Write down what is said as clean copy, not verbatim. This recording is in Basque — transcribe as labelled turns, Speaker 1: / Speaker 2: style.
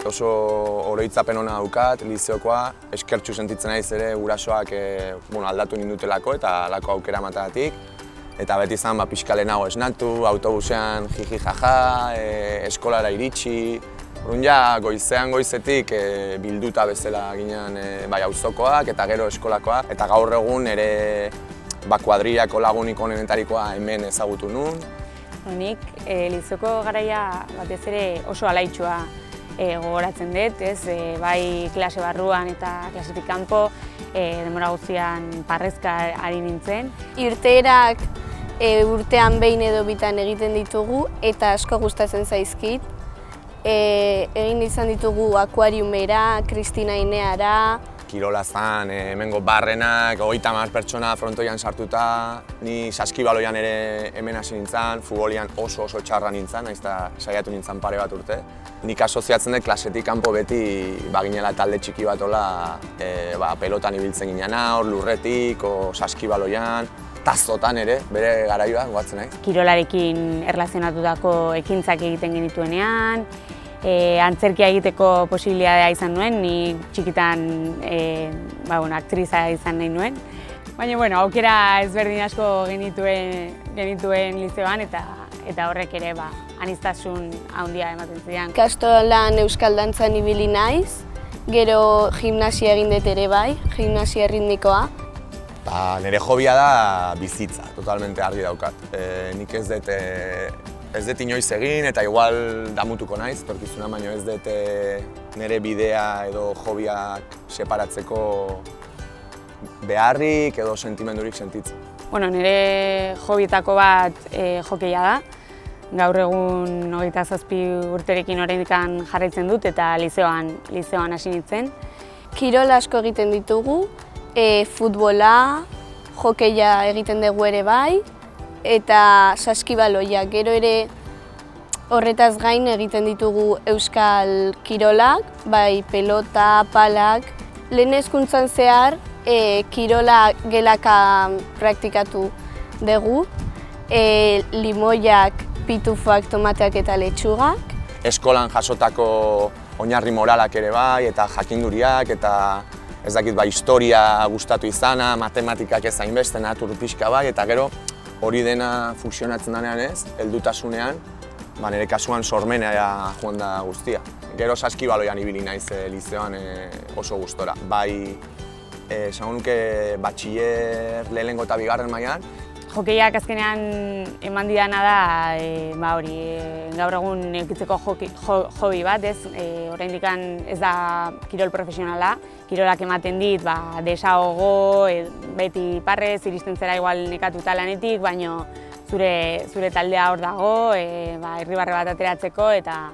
Speaker 1: Oso oroitzapen ona daukat, lizeokoa, eskertxu sentitzen naiz ere gurasoak aldatu nindutelako eta halako aukera emateagatik. Eta beti izan pixka lehenago esnatu, autobusean jiji jaja, eskolara iritsi. Orduan ja goizean goizetik bilduta bezala ginen bai auzokoak eta gero eskolakoak. Eta gaur egun ere kuadrillako lagunik onenetarikoa hemen ezagutu nun.
Speaker 2: Nik lizeoko garaia batez ere oso alaitsua gogoratzen dut, bai klase barruan eta klasetik kanpo denbora guztian parrezka ari nintzen.
Speaker 3: Irteerak urtean behin edo bitan egiten ditugu eta asko gustatzen zaizkit. Egin izan ditugu akuariumera, Kristina Ineara.
Speaker 1: Kirola zen, hemengo barrenak, 30 pertsona frontoian sartuta, ni saskibaloian ere hemen hasi nintzen, futbolian oso txarra nintzen, nahiz eta saiatu nintzen pare bat urte. Nik asoziatzen dut klasetik kanpo beti baginela talde txiki bat pelotan ibiltzen ginena, hor lurretik, saskibaloian, tazotan ere, bere garaioa goatzen naiz.
Speaker 2: Kirolarekin erlazionatutako ekintzak egiten genituenean, antzerkia egiteko posibilitatea izan nuen, ni txikitan aktriza izan nahi nuen. Baina aukera ezberdin asko genituen lizeoan eta horrek ere aniztasun handia ematen zidan.
Speaker 3: Ikastolan euskal dantzan ibili naiz, gero gimnasia egin dut ere bai, gimnasia erritmikoa.
Speaker 1: Nire hobia da bizitza, totalmente argi daukat. Nik ez dut inoiz egin eta igual damutuko naiz, etorkizuna, baina ez dut nire bidea edo hobiak separatzeko beharrik edo sentimendurik sentitzen.
Speaker 2: Nire hobietako bat hokeia da. Gaur egun 27 urterekin oraindik jarraitzen dut eta lizeoan hasi nintzen.
Speaker 3: Kirol asko egiten ditugu, futbola, hokeia egiten dugu ere bai, eta saskibaloia. Gero ere horretaz gain egiten ditugu euskal kirolak, bai pelota, palak. Lehen hezkuntzan zehar kirola gelaka praktikatu dugu, limoiak, pitufak, tomateak eta letxugak.
Speaker 1: Eskolan jasotako oinarri moralak ere bai, eta jakinduriak, eta ez dakit historia gustatu izana, matematikak ez hainbeste, natur pixka bai, eta gero hori dena fusionatzen denean ez, heldutasunean, nire kasuan sormenea joan da guztia. Gero saskibaloian ibili naiz lizeoan oso gustora. Bai, esango nuke batxiller lehenengo eta bigarren mailan.
Speaker 2: Hokeiak azkenean eman didana da gaur egun eukitzeko hobi bat, oraindik ez da kirol profesionala. Kirolak ematen dit desahogo, beti parrez, iristen zera igual nekatuta lanetik, baina zure taldea hor dago, irribarre bat ateratzeko eta